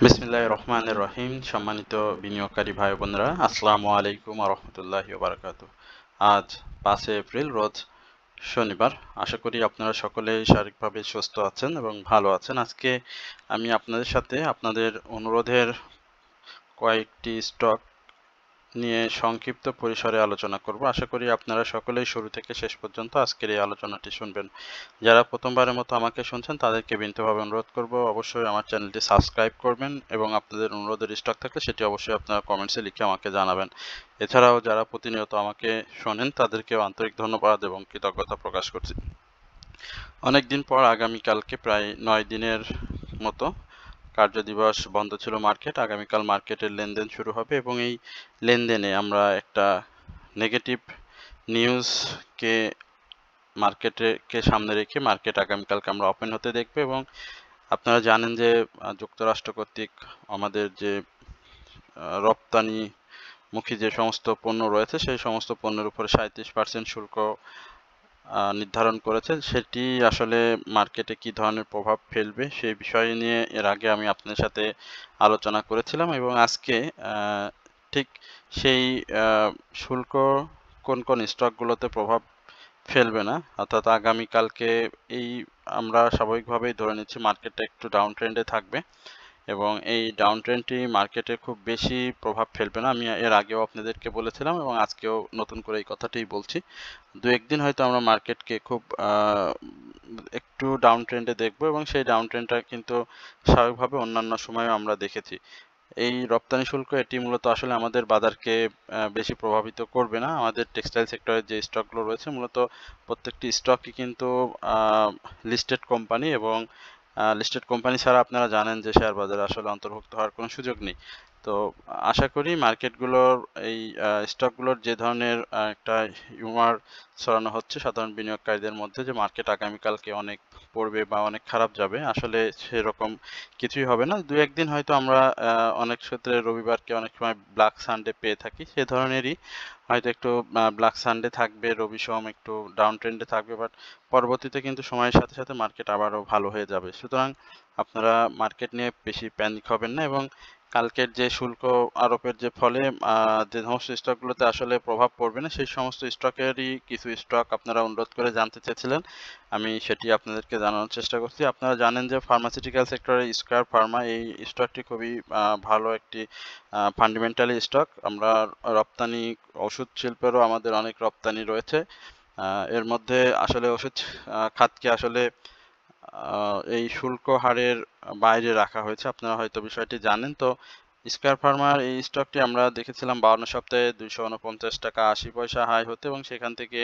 বিসমিল্লাহির রহমানির রহিম। সম্মানিত বিনিয়োগকারী ভাই বোনেরা, আসসালামু আলাইকুম ওয়া রাহমাতুল্লাহি ওয়া বারাকাতুহু। আজ 5 এপ্রিল রোজ শনিবার। আশা করি আপনারা সকলেই শারীরিকভাবে সুস্থ আছেন এবং ভালো আছেন। আজকে আমি আপনাদের সাথে আপনাদের অনুরোধের কয়েকটি স্টক নিয়ে সংক্ষিপ্ত পরিসরে আলোচনা করব। আশা করি আপনারা সকলেই শুরু থেকে শেষ পর্যন্ত আজকের এই আলোচনাটি শুনবেন। যারা প্রথমবারের মতো আমাকে শুনছেন তাদেরকে বিনীতভাবে অনুরোধ করব অবশ্যই আমার চ্যানেলটি সাবস্ক্রাইব করবেন এবং আপনাদের অনুরোধের স্টক থাকলে সেটি অবশ্যই আপনারা কমেন্টসে লিখে আমাকে জানাবেন। এছাড়াও যারা প্রতিনিয়ত আমাকে শোনেন তাদেরকেও আন্তরিক ধন্যবাদ এবং কৃতজ্ঞতা প্রকাশ করছি। অনেকদিন পর আগামীকালকে প্রায় 9 দিনের মতো কার্যদিবস বন্ধ ছিল মার্কেট। আগামীকাল মার্কেটের লেনদেন শুরু হবে এবং এই লেনদেনে আমরা একটা নেগেটিভ নিউজকে মার্কেটকে সামনে রেখে মার্কেট আগামীকালকে আমরা ওপেন হতে দেখব। এবং আপনারা জানেন যে যুক্তরাষ্ট্র কর্তৃক আমাদের যে রপ্তানিমুখী যে সমস্ত পণ্য রয়েছে সেই সমস্ত পণ্যের উপরে 37% শুল্ক নির্ধারণ করেছে। সেটি আসলে মার্কেটে কি ধরনের প্রভাব ফেলবে সেই বিষয় নিয়ে এর আগে আমি আপনাদের সাথে আলোচনা করেছিলাম এবং আজকে ঠিক সেই শুল্ক কোন কোন স্টকগুলোতে প্রভাব ফেলবে না, অর্থাৎ আগামীকালকে এই আমরা স্বাভাবিকভাবেই ধরে নিচ্ছি মার্কেটটা একটু ডাউন ট্রেন্ডে থাকবে এবং এই ডাউন ট্রেন্ডটি মার্কেটে খুব বেশি প্রভাব ফেলবে না। আমি এর আগেও আপনাদেরকে বলেছিলাম এবং আজকেও নতুন করে এই কথাটাই বলছি। দু একদিন হয়তো আমরা মার্কেটকে খুব একটু ডাউন ট্রেন্ডে দেখবো এবং সেই ডাউন ট্রেন্ডটা কিন্তু স্বাভাবিকভাবে অন্যান্য সময়ও আমরা দেখেছি। এই রপ্তানি শুল্ক এটি মূলত আসলে আমাদের বাজারকে বেশি প্রভাবিত করবে না। আমাদের টেক্সটাইল সেক্টরের যে স্টকগুলো রয়েছে মূলত প্রত্যেকটি স্টকই কিন্তু লিস্টেড কোম্পানি এবং লিস্টেড কোম্পানি ছাড়া আপনারা জানেন যে শেয়ার বাজারে আসলে অন্তর্ভুক্ত হওয়ার কোনো সুযোগ নেই। তো আশা করি মার্কেটগুলোর এই স্টকগুলোর যে ধরনের একটা হিউমার ছড়ানো হচ্ছে সাধারণ বিনিয়োগকারীদের মধ্যে যে মার্কেট আগামীকালকে অনেক পড়বে বা অনেক খারাপ যাবে, আসলে সেরকম কিছুই হবে না। দু একদিন হয়তো আমরা অনেক ক্ষেত্রে রবিবারকে অনেক সময় ব্ল্যাক সানডে পেয়ে থাকি, সে ধরনেরই হয়তো একটু ব্ল্যাক সানডে থাকবে, রবি সোম একটু ডাউন ট্রেন্ডে থাকবে, বাট পরবর্তীতে কিন্তু সময়ের সাথে সাথে মার্কেট আবারও ভালো হয়ে যাবে। সুতরাং আপনারা মার্কেট নিয়ে বেশি প্যানিক হবেন না এবং কালকের যে শুল্ক আরোপের যে ফলে যে সমস্ত স্টকগুলোতে আসলে প্রভাব পড়বে না সেই সমস্ত স্টকেরই কিছু স্টক আপনারা অনুরোধ করে জানতে চেয়েছিলেন, আমি সেটি আপনাদেরকে জানানোর চেষ্টা করছি। আপনারা জানেন যে ফার্মাসিউটিক্যাল সেক্টরে স্কয়ার ফার্মা এই স্টকটি খুবই ভালো একটি ফান্ডামেন্টালি স্টক। আমরা রপ্তানি ওষুধ শিল্পেরও আমাদের অনেক রপ্তানি রয়েছে। এর মধ্যে আসলে ওষুধ খাতকে আসলে এই শুল্ক হারের বাইরে রাখা হয়েছে, আপনারা হয়তো বিষয়টি জানেন। তো স্কয়ার ফার্মার এই স্টকটি আমরা দেখেছিলাম 52 সপ্তাহে 249 টাকা 80 পয়সা হাই হতে এবং সেখান থেকে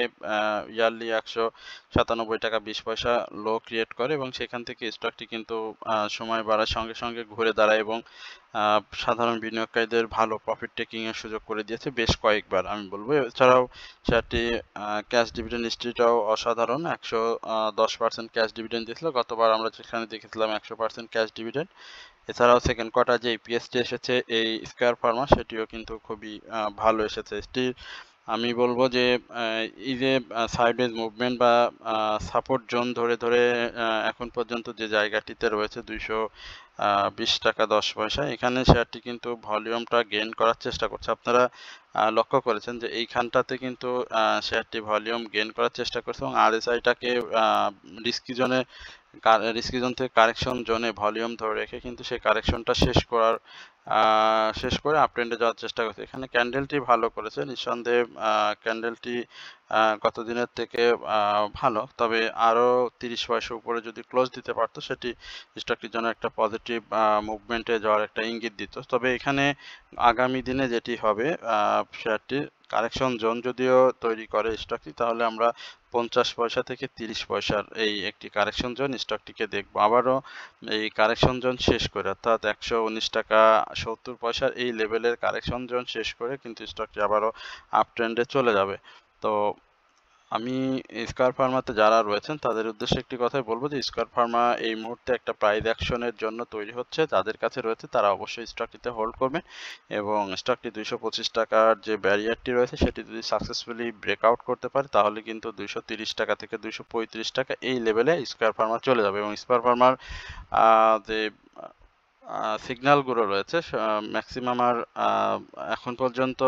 ইয়ারলি 197 টাকা 20 পয়সা লো ক্রিয়েট করে এবং সেখান থেকে স্টকটি কিন্তু সময় বাড়ার সঙ্গে সঙ্গে ঘুরে দাঁড়ায় এবং সাধারণ বিনিয়োগকারীদের ভালো প্রফিট টেকিং এর সুযোগ করে দিয়েছে বেশ কয়েকবার আমি বলবো। এছাড়াও শেয়ারটি ক্যাশ ডিভিডেন্ড হিস্ট্রিটাও অসাধারণ, 110% ক্যাশ ডিভিডেন্ড দিয়েছিল। গতবার আমরা যেখানে দেখেছিলাম 100% ক্যাশ ডিভিডেন্ড। এছাড়াও সেকেন্ড কোয়ার্টার যে ইপিএসটি এসেছে এই স্কয়ার ফার্মা সেটিও কিন্তু খুবই ভালো এসেছে। এটি আমি বলবো যে এই যে সাইডওয়েজ মুভমেন্ট বা সাপোর্ট জোন ধরে ধরে এখন পর্যন্ত যে জায়গাটিতে রয়েছে 220 টাকা 10 পয়সা, এখানে শেয়ারটি কিন্তু ভলিউমটা গেইন করার চেষ্টা করছে। আপনারা লক্ষ্য করেছেন যে এইখানটাতে কিন্তু শেয়ারটি ভলিউম গেইন করার চেষ্টা করছে এবং আরএসআইটাকে রিস্কি জোনে রিস্কি জোন থেকে কারেকশন জোনে ভলিউম ধরে রেখে কিন্তু সেই কারেকশনটা শেষ করে আপ ট্রেন্ডে যাওয়ার চেষ্টা করছে। এখানে ক্যান্ডেলটি ভালো করেছে নিঃসন্দেহে, ক্যান্ডেলটি গত দিনের থেকে ভালো, তবে আরও 30 পয়সা উপরে যদি ক্লোজ দিতে পারতো সেটি স্টকটির জন্য একটা পজিটিভ মুভমেন্টে যাওয়ার একটা ইঙ্গিত দিত। তবে এখানে আগামী দিনে যেটি হবে শেয়ারটি কারেকশন জোন যদিও তৈরি করে স্টকটি, তাহলে আমরা 50 পয়সা থেকে 30 পয়সার এই একটি কারেকশন জোন স্টকটিকে দেখবো আবারও এই কারেকশন জোন শেষ করে, অর্থাৎ 119 টাকা 70 পয়সার এই লেভেলের কারেকশন জোন শেষ করে কিন্তু স্টকটি আবারও আপ ট্রেন্ডে চলে যাবে। তো আমি স্কয়ার ফার্মাতে যারা রয়েছেন তাদের উদ্দেশ্যে একটি কথাই বলবো যে স্কয়ার ফার্মা এই মুহূর্তে একটা প্রাইস অ্যাকশনের জন্য তৈরি হচ্ছে, যাদের কাছে রয়েছে তারা অবশ্যই স্টকটিতে হোল্ড করবেন এবং স্টকটি 225 টাকার যে ব্যারিয়ারটি রয়েছে সেটি যদি সাকসেসফুলি ব্রেকআউট করতে পারে তাহলে কিন্তু 230 টাকা থেকে 235 টাকা এই লেভেলে স্কয়ার ফার্মা চলে যাবে এবং স্কয়ার ফার্মার যে সিগন্যালগুলো রয়েছে ম্যাক্সিমাম আর এখন পর্যন্ত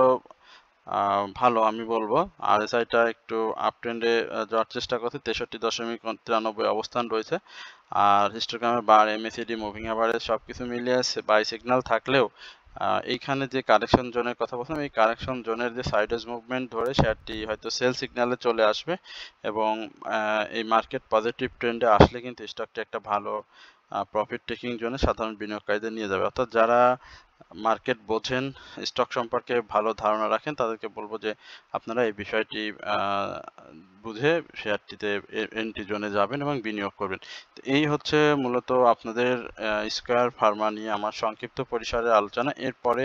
ভালো আমি বলবো। আরএসআইটা একটু আপ ট্রেন্ডে যাওয়ার চেষ্টা করছে, 63.93 অবস্থান রয়েছে। আর হিস্টোগ্রামের বার, এমএসিডি, মুভিং অ্যাভারেজ সবকিছু মিলিয়ে বাই সিগন্যাল থাকলেও এইখানে যে কারেকশন জোনের কথা বলছিলাম, এই কারেকশন জোনের যে সাইডওয়েজ মুভমেন্ট ধরে শেয়ারটি হয়তো সেল সিগন্যালে চলে আসবে এবং এই মার্কেট পজিটিভ ট্রেন্ডে আসলে কিন্তু স্টকটি একটা ভালো প্রফিট টেকিং জোনে সাধারণ বিনিয়োগকারীদের নিয়ে যাবে। অর্থাৎ যারা মার্কেট বোঝেন, স্টক সম্পর্কে ভালো ধারণা রাখেন, তাদেরকে বলবো যে আপনারা এই বিষয়টি বুঝে শেয়ারটিতে এন্ট্রি জোনে যাবেন এবং বিনিয়োগ করবেন। তো এই হচ্ছে মূলত আপনাদের স্কয়ার ফার্মা নিয়ে আমার সংক্ষিপ্ত পরিসরের আলোচনা। এরপরে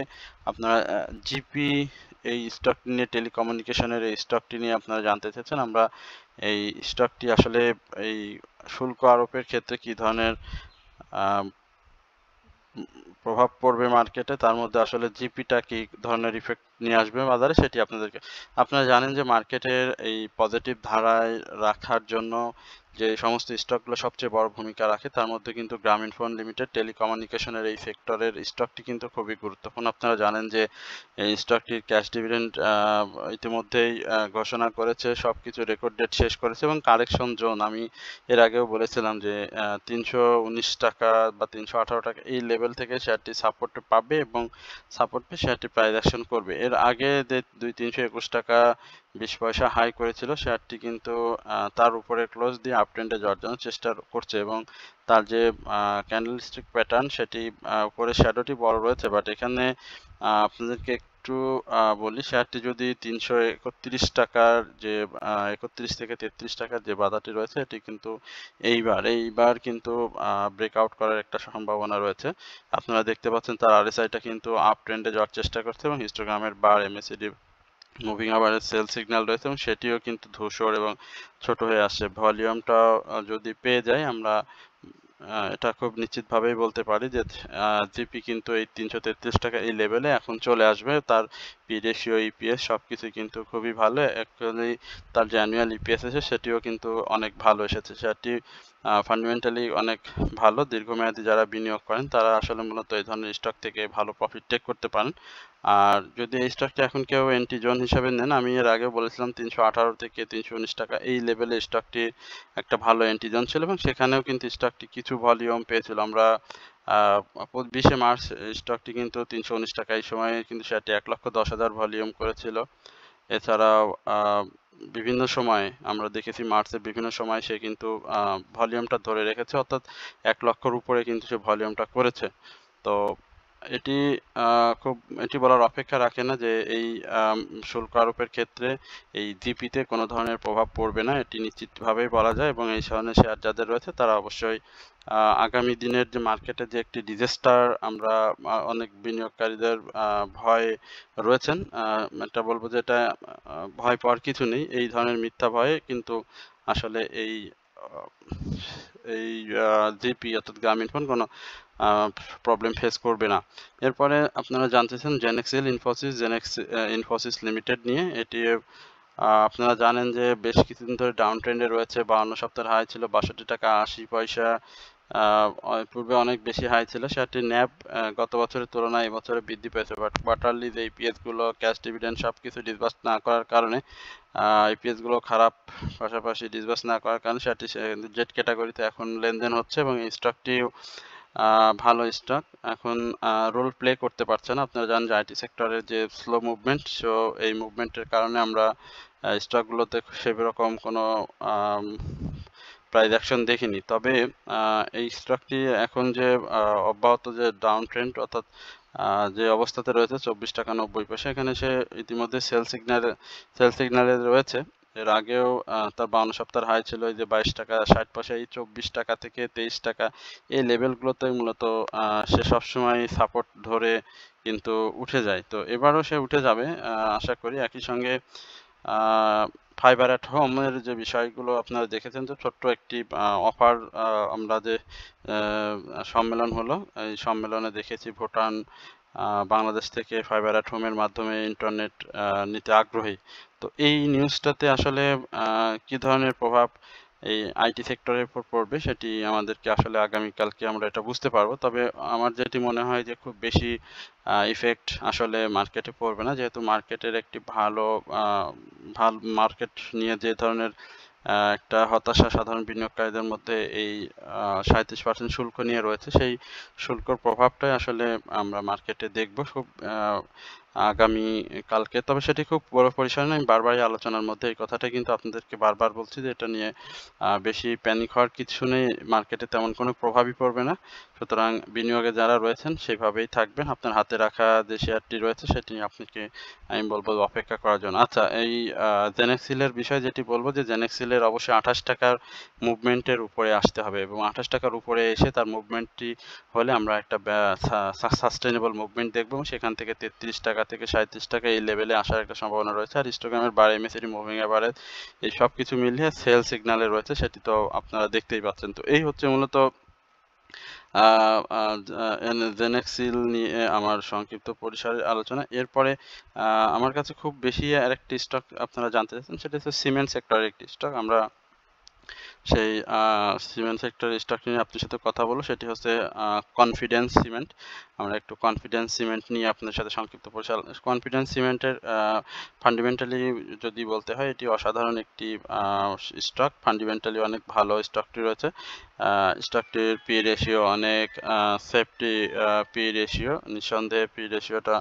আপনারা জিপি এই স্টকটি নিয়ে, টেলিকমিউনিকেশনের এই স্টকটি নিয়ে আপনারা জানতে চাচ্ছেন। আমরা এই স্টকটি আসলে এই শুল্ক আরোপের ক্ষেত্রে কি ধরনের প্রভাব পড়বে মার্কেটে, তার মধ্যে আসলে জিপিটা কি ধরনের ইফেক্ট নিয়ে আসবে বাজারে, সেটি আপনারা জানেন যে মার্কেটের এই পজিটিভ ধারায় রাখার জন্য যে সমস্ত স্টকগুলো সবচেয়ে বড় ভূমিকা রাখে, তার মধ্যে কিন্তু গ্রামীণফোন লিমিটেড, টেলিকমিউনিকেশনের এই সেক্টরের স্টকটি কিন্তু খুবই গুরুত্বপূর্ণ। আপনারা জানেন যে এই স্টকটির ক্যাশ ডিভিডেন্ড ইতিমধ্যেই ঘোষণা করেছে, সবকিছু রেকর্ড ডেট শেষ করেছে এবং কারেকশন জোন, আমি এর আগেও বলেছিলাম যে 319 টাকা বা 318 টাকা এই লেভেল থেকে শেয়ারটি সাপোর্ট পাবে এবং সাপোর্ট পেয়ে শেয়ারটি প্রাইস অ্যাকশন করবে। এর আগে যে 321 টাকা 20 পয়সা হাই করেছিল, শেয়ারটি কিন্তু তার উপরে ক্লোজ দিয়ে আপ ট্রেন্ডে যাওয়ার জন্য চেষ্টা করছে এবং তার যে ক্যান্ডেলস্টিক প্যাটার্ন, সেটি উপরে শ্যাডোটি বড় রয়েছে, বাট এখানে আপনাদেরকে একটু বলি, শেয়ারটি যদি 331 টাকার যে 31 থেকে 33 টাকার যে বাধাটি রয়েছে, এটি কিন্তু এইবার কিন্তু ব্রেকআউট করার একটা সম্ভাবনা রয়েছে। আপনারা দেখতে পাচ্ছেন তার আরএসআইটা কিন্তু আপ ট্রেন্ডে যাওয়ার চেষ্টা করছে এবং হিস্টোগ্রামের বার, এমএসিডি, মুভিং আভারেজ সেল সিগন্যাল রয়েছে এবং সেটিও কিন্তু ধূসর এবং ছোট হয়ে আসছে। ভলিউমটা যদি পেয়ে যাই আমরা, এটা খুব নিশ্চিতভাবেই বলতে পারি যে জিপি কিন্তু এই 333 টাকা এই লেভেলে এখন চলে আসবে। তার পি রেশিও, ইপিএস সবকিছু কিন্তু খুবই ভালো। অ্যাকচুয়ালি তার যে অ্যানুয়াল ইপিএস এসে সেটিও কিন্তু অনেক ভালো এসেছে। সেটি ফান্ডামেন্টালি অনেক ভালো। দীর্ঘমেয়াদী যারা বিনিয়োগ করেন তারা আসলে মূলত এই ধরনের স্টক থেকে ভালো প্রফিট টেক করতে পারেন। আর যদি এই স্টকটি এখন কেউ এন্ট্রি জোন হিসাবে নেন, আমি এর আগে বলেছিলাম 318 থেকে 319 টাকা এই লেভেলে স্টকটি একটা ভালো এন্ট্রি জোন ছিল এবং সেখানেও কিন্তু স্টকটি কিছু ভলিউম পেয়েছিল। আমরা 20 মার্চ স্টকটি কিন্তু 319 টাকা, এই সময় কিন্তু সেটি 1,10,000 ভলিউম করেছিল। এছাড়াও বিভিন্ন সময় আমরা দেখেছি মার্চের বিভিন্ন সময় সে কিন্তু ভলিউমটা ধরে রেখেছে, অর্থাৎ 1 লক্ষর উপরে কিন্তু সে ভলিউমটা করেছে। তো এটি বলার অপেক্ষা রাখে না যে এই শুল্ক আরোপের ক্ষেত্রে এই জিপিতে কোনো ধরনের প্রভাব পড়বে না, এটি নিশ্চিতভাবেই বলা যায়। এবং এই ধরনের শেয়ার যাদের রয়েছে তারা অবশ্যই আগামী দিনের যে মার্কেটে যে একটি ডিজাস্টার আমরা অনেক বিনিয়োগকারীদের ভয় রয়েছেন, এটা বলবো যে এটা ভয় পাওয়ার কিছু নেই। এই ধরনের মিথ্যা ভয়ে কিন্তু আসলে এই জিপি অর্থাৎ গ্রামীণফোন কোনো প্রবলেম ফেস করবে না। এরপরে আপনারা জানতেছেন জেনেক্সিল ইনফোসিস লিমিটেড নিয়ে। এটি আপনারা জানেন যে বেশ কিছুদিন ধরে ডাউন ট্রেন্ডে রয়েছে। 52 সপ্তাহের হাই ছিল 62 টাকা 80 পয়সা, পূর্বে অনেক বেশি হাই ছিল। সেটি ন্যাব গত বছরের তুলনায় এবছরে বৃদ্ধি পেয়েছে, বাট কোয়ার্টারলি যে ইপিএস গুলো, ক্যাশ ডিভিডেন্ড সবকিছু ডিসবার্স না করার কারণে ইপিএস গুলো খারাপ, পাশাপাশি ডিসবার্স না করার কারণে সেটি জেড ক্যাটাগরিতে এখন লেনদেন হচ্ছে এবং এই স্টকটি ভালো স্টক, এখন রোল প্লে করতে পারছে না। আপনারা জানেন যে আইটি সেক্টরের যে স্লো মুভমেন্ট, সো এই মুভমেন্টের কারণে আমরা স্টকগুলোতে সেরকম কোনো প্রাইস অ্যাকশন দেখিনি। তবে এই স্টকটি এখন যে অব্যাহত যে ডাউন ট্রেন্ড, অর্থাৎ যে অবস্থাতে রয়েছে 24 টাকা 90 পয়সা, এখানে সে ইতিমধ্যে সেল সিগন্যালে রয়েছে। এর আগেও তার 52 সপ্তাহের হাই ছিল এই যে 22 টাকা 60 পয়সা। এই 24 টাকা থেকে 23 টাকা এই লেভেলগুলোতে মূলত সে সবসময় সাপোর্ট ধরে কিন্তু উঠে যায়। তো এবারও সে উঠে যাবে আশা করি। একই সঙ্গে ফাইবার অ্যাট হোমের যে বিষয়গুলো আপনারা দেখেছেন, যে ছোট্ট একটি অফার, আমরা যে সম্মেলন হলো, এই সম্মেলনে দেখেছি ভুটান বাংলাদেশ থেকে ফাইবার অ্যাট হোমের মাধ্যমে ইন্টারনেট নিতে আগ্রহী। তো এই নিউজটাতে আসলে কি ধরনের প্রভাব এই আইটি সেক্টরের উপর পড়বে সেটি আমাদেরকে আসলে আগামীকালকে আমরা এটা বুঝতে পারবো। তবে আমার যেটি মনে হয় যে খুব বেশি ইফেক্ট আসলে মার্কেটে পড়বে না, যেহেতু মার্কেটের একটি ভালো মার্কেট নিয়ে যে ধরনের একটা হতাশা সাধারণ বিনিয়োগকারীদের মধ্যে এই 37% শুল্ক নিয়ে রয়েছে, সেই শুল্কর প্রভাবটাই আসলে আমরা মার্কেটে দেখব খুব আগামী কালকে। তবে সেটি খুব বড় পরিসরে নয়, আমি বারবারই আলোচনার মধ্যে এই কথাটা কিন্তু আপনাদেরকে বারবার বলছি যে এটা নিয়ে বেশি প্যানিক হওয়ার কিছু নেই, মার্কেটে তেমন কোনো প্রভাবই পড়বে না। সুতরাং বিনিয়োগে যারা রয়েছেন সেভাবেই থাকবেন, আপনার হাতে রাখা যে শেয়ারটি রয়েছে সেটি আপনাকে আমি বলবো অপেক্ষা করার জন্য। আচ্ছা, এই জেনেক্সিলের বিষয় যেটি বলবো যে জেনেক্সিলের অবশ্যই 28 টাকার মুভমেন্টের উপরে আসতে হবে এবং 28 টাকার উপরে এসে তার মুভমেন্টটি হলে আমরা একটা সাস্টেনেবল মুভমেন্ট দেখবো এবং সেখান থেকে 33 টাকা থেকে 37 টাকা এই লেভেলে আসার একটা সম্ভাবনা রয়েছে। আর হিস্টোগ্রামের বার, এমএসিডি মুভিং এভারেজ এই সব কিছু মিলিয়ে সেল সিগন্যালে রয়েছে, সেটি তো আপনারা দেখতেই পাচ্ছেন। তো এই হচ্ছে মূলত জেনেক্সিল নিয়ে আমার সংক্ষিপ্ত পরিসরের আলোচনা। এরপরে আমার কাছে খুব বেশি আরেকটি স্টক আপনারা জানতে চাচ্ছেন, সেটা হচ্ছে সিমেন্ট সেক্টরের একটি স্টক। আমরা সেই সিমেন্ট সেক্টরের স্টক নিয়ে আপনার সাথে কথা বলবো, সেটি হচ্ছে কনফিডেন্স সিমেন্ট। আমরা একটু কনফিডেন্স সিমেন্ট নিয়ে আপনার সাথে সংক্ষিপ্ত পরিচয়। কনফিডেন্স সিমেন্টের ফান্ডামেন্টালি যদি বলতে হয়, এটি অসাধারণ একটি স্টক, ফান্ডামেন্টালি অনেক ভালো স্টকটি রয়েছে। স্টকটির পি রেশিও অনেক, সেফটি পি রেশিও নিঃসন্দেহে পি রেশিওটা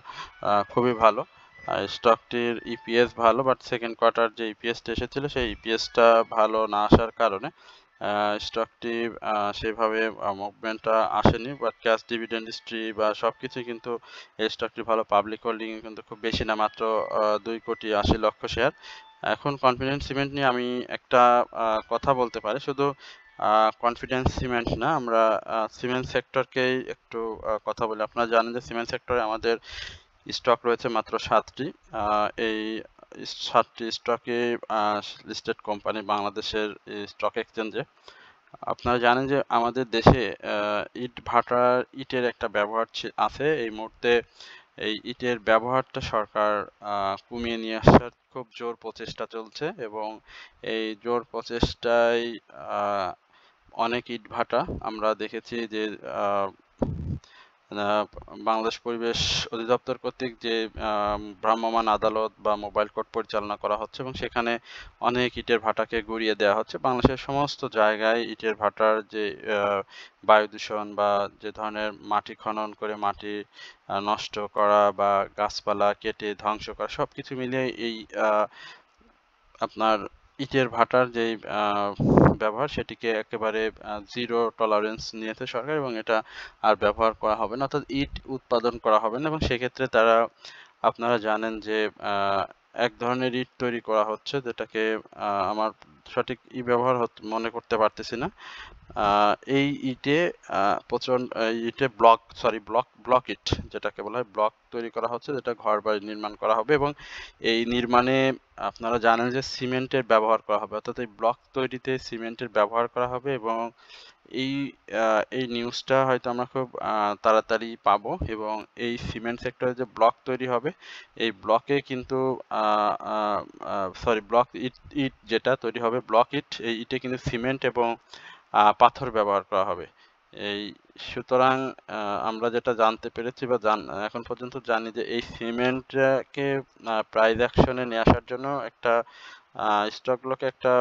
খুবই ভালো। স্টকটির ইপিএস ভালো, বাট সেকেন্ড কোয়ার্টার যে ইপিএসটা এসেছিল সেই ইপিএসটা ভালো না আসার কারণে স্টকটি সেভাবে মুভমেন্টটা আসেনি। বাট ক্যাশ ডিভিডেন্ড হিস্ট্রি বা সব কিছুই কিন্তু এই স্টকটি ভালো, পাবলিক হোল্ডিং কিন্তু খুব বেশি না, মাত্র 2,80,00,000 শেয়ার। এখন কনফিডেন্স সিমেন্ট নিয়ে আমি একটা কথা বলতে পারি, শুধু কনফিডেন্স সিমেন্ট না, আমরা সিমেন্ট সেক্টরকেই একটু কথা বলি। আপনারা জানেন যে সিমেন্ট সেক্টরে আমাদের স্টক রয়েছে মাত্র 7টি। এই 7টি স্টকে লিস্টেড কোম্পানি বাংলাদেশের স্টক এক্সচেঞ্জে। আপনারা জানেন যে আমাদের দেশে ইটের একটা ব্যবহার আছে। এই মুহূর্তে এই ইটের ব্যবহারটা সরকার কমিয়ে নিয়ে আসার খুব জোর প্রচেষ্টা চলছে এবং এই জোর প্রচেষ্টায় অনেক ইটভাটা আমরা দেখেছি যে বাংলাদেশ পরিবেশ অধিদপ্তর কর্তৃক যে ভ্রাম্যমাণ আদালত বা মোবাইল কোর্ট পরিচালনা করা হচ্ছে এবং সেখানে অনেক ইটের ভাটাকে গুঁড়িয়ে দেওয়া হচ্ছে। বাংলাদেশের সমস্ত জায়গায় ইটের ভাটার যে বায়ু দূষণ বা যে ধরনের মাটি খনন করে মাটি নষ্ট করা বা গাছপালা কেটে ধ্বংস করা, সব কিছু মিলিয়ে এই আপনার ইটের ভাটার যেই ব্যবহার সেটিকে একেবারে জিরো টলারেন্স নিয়েছে সরকার এবং এটা আর ব্যবহার করা হবে না, অর্থাৎ ইট উৎপাদন করা হবে না। এবং সেক্ষেত্রে তারা, আপনারা জানেন যে এক ধরনের ইট তৈরি করা হচ্ছে যেটাকে আমার সঠিক ব্যবহার মনে করতে পারতেছি না। এই ইটে ইটে ব্লক ইট যেটাকে বলা হয়, ব্লক তৈরি করা হচ্ছে, যেটা ঘর বাড়ি নির্মাণ করা হবে এবং এই নির্মাণে আপনারা জানেন যে সিমেন্টের ব্যবহার করা হবে, অর্থাৎ এই ব্লক তৈরিতে সিমেন্টের ব্যবহার করা হবে এবং এই নিউজটা হয়তো আমরা খুব তাড়াতাড়ি পাবো এবং এই সিমেন্ট সেক্টরে যে ব্লক তৈরি হবে এই ব্লকে কিন্তু ব্লক ইট যেটা তৈরি হবে, ব্লক ইট, এই ইটে কিন্তু সিমেন্ট এবং পাথর ব্যবহার করা হবে। এই সুতরাং আমরা যেটা জানতে পেরেছি বা এখন পর্যন্ত জানি যে এই সিমেন্টকে প্রাইস অ্যাকশনে নিয়ে আসার জন্য একটা স্টকগুলোকে একটা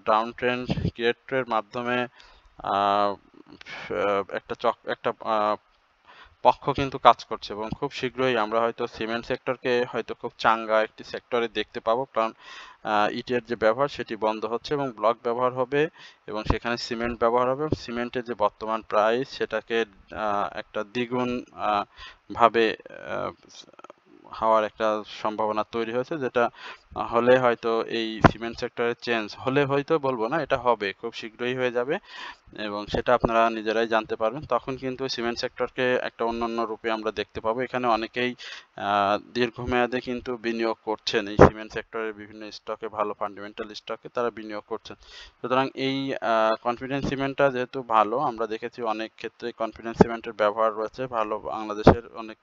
ডাউন ট্রেন্ড ক্রিয়েটের মাধ্যমে একটা পক্ষ কিন্তু কাজ করছে এবং খুব শীঘ্রই আমরা হয়তো সিমেন্ট সেক্টরকে হয়তো খুব চাঙ্গা একটি সেক্টরে দেখতে পাবো, কারণ ইটের যে ব্যবহার সেটি বন্ধ হচ্ছে এবং ব্লক ব্যবহার হবে এবং সেখানে সিমেন্ট ব্যবহার হবে। সিমেন্টের যে বর্তমান প্রাইস সেটাকে একটা দ্বিগুণ ভাবে হওয়ার একটা সম্ভাবনা তৈরি হয়েছে, যেটা হলে হয়তো এই সিমেন্ট সেক্টরে চেঞ্জ হলে, হয়তো বলবো না, এটা হবে, খুব শীঘ্রই হয়ে যাবে এবং সেটা আপনারা নিজেরাই জানতে পারবেন। তখন কিন্তু সিমেন্ট সেক্টরকে একটা অন্যান্য রূপে আমরা দেখতে পাবো। এখানে অনেকেই দীর্ঘমেয়াদে কিন্তু বিনিয়োগ করছেন এই সিমেন্ট সেক্টরের বিভিন্ন স্টকে, ভালো ফান্ডামেন্টাল স্টকে তারা বিনিয়োগ করছেন। সুতরাং এই কনফিডেন্স সিমেন্টটা যেহেতু ভালো, আমরা দেখেছি অনেক ক্ষেত্রে কনফিডেন্স সিমেন্টের ব্যবহার রয়েছে ভালো, বাংলাদেশের অনেক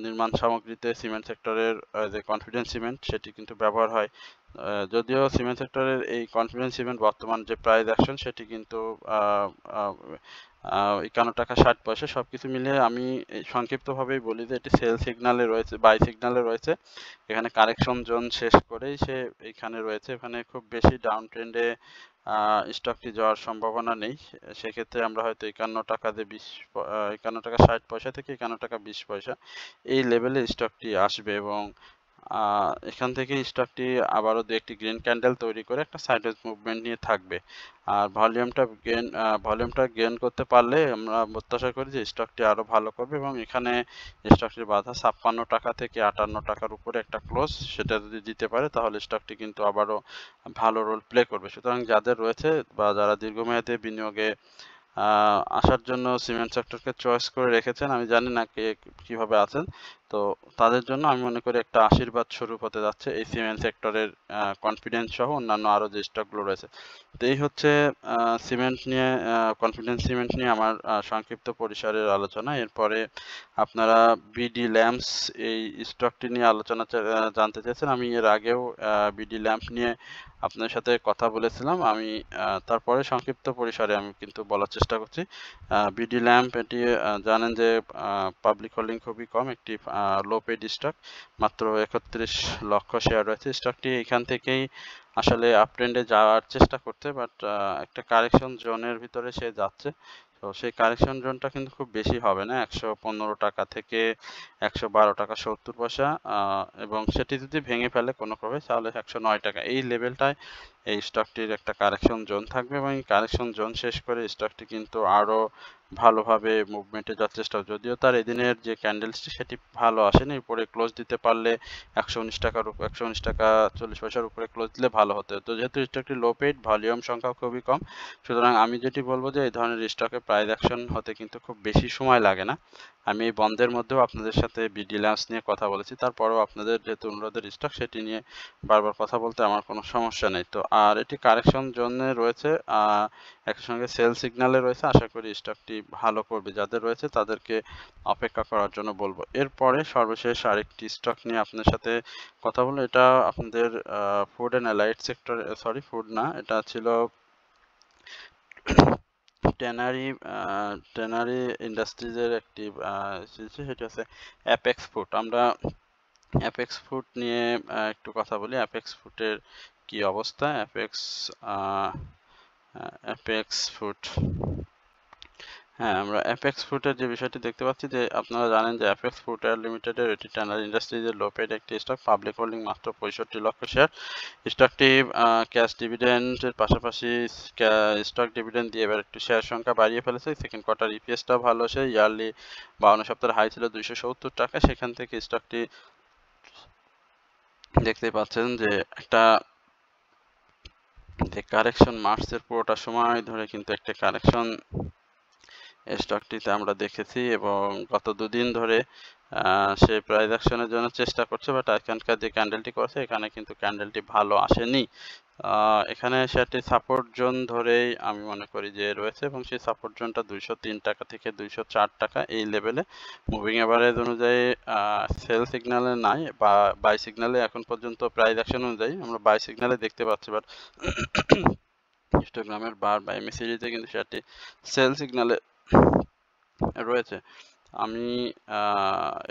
নির্মাণ সামগ্রীতে সিমেন্ট সেক্টরের যে কনফিডেন্স সিমেন্ট সেটি কিন্তু ব্যবহার হয়। যদিও সিমেন্ট সেক্টরের এই কনফিডেন্স সিমেন্ট বর্তমান যে প্রাইস অ্যাকশন সেটি কিন্তু 51 টাকা 60 পয়সা। সবকিছু মিলিয়ে আমি সংক্ষিপ্তভাবেই বলি যে এটি সেল সিগনালে রয়েছে, বাই সিগনালে রয়েছে। এখানে কারেকশন জোন শেষ করেই সে এখানে রয়েছে। এখানে খুব বেশি ডাউন ট্রেন্ডে স্টকটি যাওয়ার সম্ভাবনা নেই। সেক্ষেত্রে আমরা হয়তো 51 টাকা 60 পয়সা থেকে 51 টাকা 20 পয়সা এই লেভেলে স্টকটি আসবে এবং এখান থেকে স্টকটি আবারও একটি গ্রিন ক্যান্ডেল তৈরি করে একটা সাইডওয়েজ মুভমেন্ট নিয়ে থাকবে। আর ভলিউমটা গেইন করতে পারলে আমরা প্রত্যাশা করি যে স্টকটি আরো ভালো করবে এবং এখানে স্টকটির বাধা 56 টাকা থেকে 58 টাকার উপরে একটা ক্লোজ, সেটা যদি দিতে পারে তাহলে স্টকটি কিন্তু আবারও ভালো রোল প্লে করবে। সুতরাং যাদের রয়েছে বা যারা দীর্ঘমেয়াদে বিনিয়োগে আসার জন্য সিমেন্ট সেক্টরকে চয়েস করে রেখেছেন, আমি জানি না কে কিভাবে আছেন, তো তাদের জন্য আমি মনে করি একটা আশীর্বাদ স্বরূপ হতে যাচ্ছে এই সিমেন্ট সেক্টরের কনফিডেন্স সহ অন্যান্য আরো যে স্টকগুলো রয়েছে। তো এই হচ্ছে সিমেন্ট নিয়ে, কনফিডেন্স সিমেন্ট নিয়ে আমার সংক্ষিপ্ত পরিসরের আলোচনা। এরপরে আপনারা বিডি ল্যাম্পস এই স্টকটি নিয়ে আলোচনা জানতে চাইছেন। আমি এর আগেও বিডি ল্যাম্প নিয়ে আপনার সাথে কথা বলেছিলাম। আমি তারপরে সংক্ষিপ্ত পরিসরে আমি কিন্তু বলার চেষ্টা করছি। বিডি ল্যাম্প এটি জানেন যে পাবলিক হোল্ডিং খুবই কম, একটি লো পেড স্টক, মাত্র 31 লক্ষ শেয়ার রয়েছে। স্টকটি এখান থেকেই আসলে আপ ট্রেন্ডে যাওয়ার চেষ্টা করতে, বাট একটা কারেকশন জোনের ভিতরে সে যাচ্ছে। তো সেই কারেকশন জোনটা কিন্তু খুব বেশি হবে না, 115 টাকা থেকে 112 টাকা 70 পয়সা, এবং সেটি যদি ভেঙে ফেলে কোনো ক্রমে তাহলে 109 টাকা এই লেভেলটায় এই স্টকটির একটা কারেকশন জোন থাকবে এবং এই কারেকশন জোন শেষ করে স্টকটি কিন্তু আরো ভালোভাবে মুভমেন্টে যাওয়ার চেষ্টা, যদিও তার এদিনের যে ক্যান্ডেলসটি সেটি ভালো আসেনি, উপরে ক্লোজ দিতে পারলে 119 টাকা 40 পয়সার উপরে ক্লোজ দিলে ভালো হতো। তো যেহেতু স্টকটি লো পেড, ভলিউম সংখ্যা খুবই কম, সুতরাং আমি যেটি বলবো যে এই ধরনের স্টকে প্রাইস অ্যাকশন হতে কিন্তু খুব বেশি সময় লাগে না। আমি এই বন্ধের মধ্যেও আপনাদের সাথে বিডি ল্যাম্পস নিয়ে কথা বলেছি, তারপরেও আপনাদের যেহেতু অনুরোধের স্টক সেটি নিয়ে বারবার কথা বলতে আমার কোনো সমস্যা নেই। তো আর এটি কারেকশন জোনে রয়েছে, একই সঙ্গে সেল সিগন্যালে রয়েছে, আশা করি স্টকটি ভালো করবে। যাদের রয়েছে তাদেরকে অপেক্ষা করার জন্য বলবো। এরপরে সর্বশেষ আরেকটি স্টক নিয়ে আপনার সাথে কথা বলবো। এটা আপনাদের food and allied sector, sorry food না, এটা ছিল ট্যানারি ইন্ডাস্ট্রিজের একটি সেটি হচ্ছে অ্যাপেক্স ফুড। আমরা অ্যাপেক্স ফুড নিয়ে একটু কথা বলি। অ্যাপেক্স ফুডের কি অবস্থা? অ্যাপেক্স ফুড, হ্যাঁ, আমরা অ্যাপেক্স ফুডের যে বিষয়টি দেখতে পাচ্ছি যে আপনারা জানেন যে অ্যাপেক্স ফুডওয়্যার লিমিটেডের এটি ট্যানারি ইন্ডাস্ট্রিজের লো পেড একটি স্টক, পাবলিক হোল্ডিং মাত্র 65 লক্ষ শেয়ার। স্টকটি ক্যাশ ডিভিডেন্ডের পাশাপাশি স্টক ডিভিডেন্ড দিয়ে এবার একটু শেয়ার সংখ্যা বাড়িয়ে ফেলেছে। সেকেন্ড কোয়ার্টার ইপিএসটাও ভালো, সে ইয়ারলি 52 সপ্তাহের হাই ছিল 270 টাকা, সেখান থেকে স্টকটি দেখতে পাচ্ছেন যে একটা কারেকশন মার্চের পুরোটা সময় ধরে কিন্তু একটা কারেকশন স্টকটিতে আমরা দেখেছি এবং গত দুদিন ধরে সে প্রাইস অ্যাকশনের জন্য চেষ্টা করছে, বাট এখানকার যে ক্যান্ডেলটি করছে এখানে কিন্তু ক্যান্ডেলটি ভালো আসেনি। এখানে সেটি সাপোর্ট জোন ধরেই আমি মনে করি যে রয়েছে এবং সেই সাপোর্ট জোনটা 203 টাকা থেকে 204 টাকা এই লেভেলে। মুভিং এভারেজ অনুযায়ী সেল সিগন্যালে নাই বা বাই সিগন্যালে এখন পর্যন্ত প্রাইস অ্যাকশন অনুযায়ী আমরা বাই সিগন্যালে দেখতে পাচ্ছি, বাট হিস্টোগ্রামের বার বা এমএসিডিতে কিন্তু সেটি সেল সিগন্যালে রয়েছে। আমি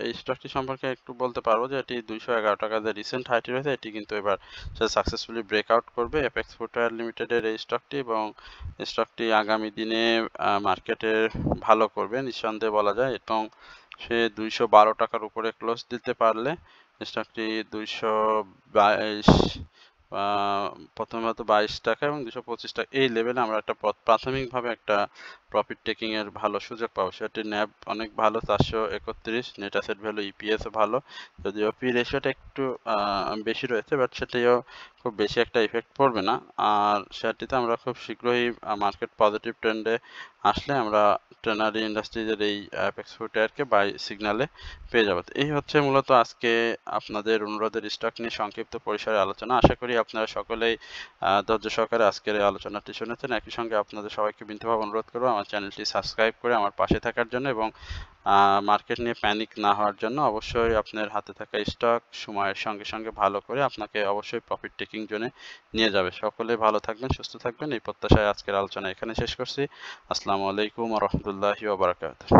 এই স্টকটি সম্পর্কে একটু বলতে পারবো যে এটি 211 টাকা যে রিসেন্ট হাইটি রয়েছে এটি কিন্তু এবার সে সাকসেসফুলি ব্রেকআউট করবে অ্যাপেক্স ফুডওয়্যার লিমিটেডের এই স্টকটি, এবং স্টকটি আগামী দিনে মার্কেটে ভালো করবে নিঃসন্দেহে বলা যায়, এবং সে 212 টাকার উপরে ক্লোজ দিতে পারলে স্টকটি 222 প্রথমত 22 টাকা এবং 225 টাকা এই লেভেলে আমরা একটা প্রাথমিকভাবে একটা প্রফিট টেকিং এর ভালো সুযোগ পাবো। সেটি ন্যাব অনেক ভালো 431, নেট অ্যাসেট ভ্যালু ইপিএস ভালো, যদিও পি রেশিওটা একটু বেশি রয়েছে, বাট সেটিও খুব বেশি একটা ইফেক্ট পড়বে না। আর সেটিতে আমরা খুব শীঘ্রই মার্কেট পজিটিভ ট্রেন্ডে আসলে আমরা ট্যানারি ইন্ডাস্ট্রিজের এই অ্যাপেক্স ফুডওয়্যারকে বাই সিগন্যালে পেয়ে যাবো। এই হচ্ছে মূলত আজকে আপনাদের অনুরোধের স্টক নিয়ে সংক্ষিপ্ত পরিসরে আলোচনা। আশা করি আপনারা সকলেই ধৈর্য সহকারে আজকের এই আলোচনাটি শুনেছেন। একই সঙ্গে আপনাদের সবাইকে বিনীতভাবে অনুরোধ করবো আমার চ্যানেলটি সাবস্ক্রাইব করে আমার পাশে থাকার জন্য এবং মার্কেট নিয়ে প্যানিক না হওয়ার জন্য অবশ্যই আপনার হাতে থাকা স্টক সময়ের সঙ্গে সঙ্গে ভালো করে আপনাকে অবশ্যই প্রফিট টেকিং জোনে নিয়ে যাবে। সকলে ভালো থাকবেন, সুস্থ থাকবেন, এই প্রত্যাশায় আজকের আলোচনা এখানে শেষ করছি। আসসালামু আলাইকুম ওয়া রাহমাতুল্লাহি ওয়া বারাকাতুহু।